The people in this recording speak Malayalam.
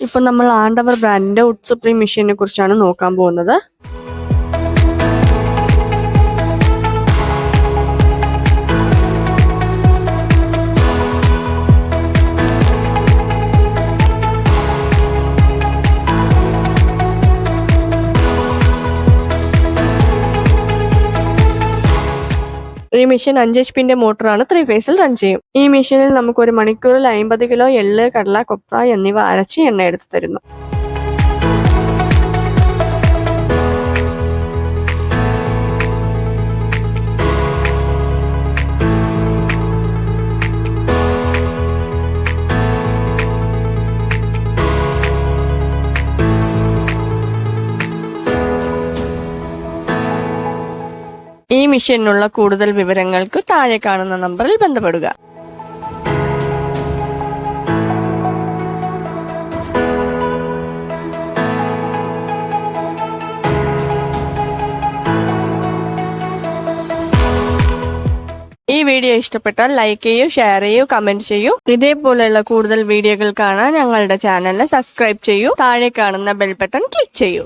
ഇപ്പോൾ നമ്മൾ ആൻഡവർ ബ്രാൻഡിന്റെ വുഡ് സുപ്രീം മെഷീനെ കുറിച്ചാണ് നോക്കാൻ പോകുന്നത്. ഈ മെഷീൻ 5 HP മോട്ടറാണ് 3 ഫേസിൽ റൺ ചെയ്യും. ഈ മെഷീനിൽ നമുക്ക് ഒരു മണിക്കൂറിൽ 50 കിലോ എള്ള്, കടല, കൊപ്ര എന്നിവ അരച്ച് എണ്ണ എടുത്തു തരുന്നു. ഈ മെഷീനിനുള്ള കൂടുതൽ വിവരങ്ങൾക്ക് താഴെ കാണുന്ന നമ്പറിൽ ബന്ധപ്പെടുക. ഈ വീഡിയോ ഇഷ്ടപ്പെട്ടാൽ ലൈക്ക് ചെയ്യൂ, ഷെയർ ചെയ്യൂ, കമന്റ് ചെയ്യൂ. ഇതേപോലെയുള്ള കൂടുതൽ വീഡിയോകൾ കാണാൻ ഞങ്ങളുടെ ചാനൽ സബ്സ്ക്രൈബ് ചെയ്യൂ. താഴെ കാണുന്ന ബെൽ ബട്ടൺ ക്ലിക്ക് ചെയ്യൂ.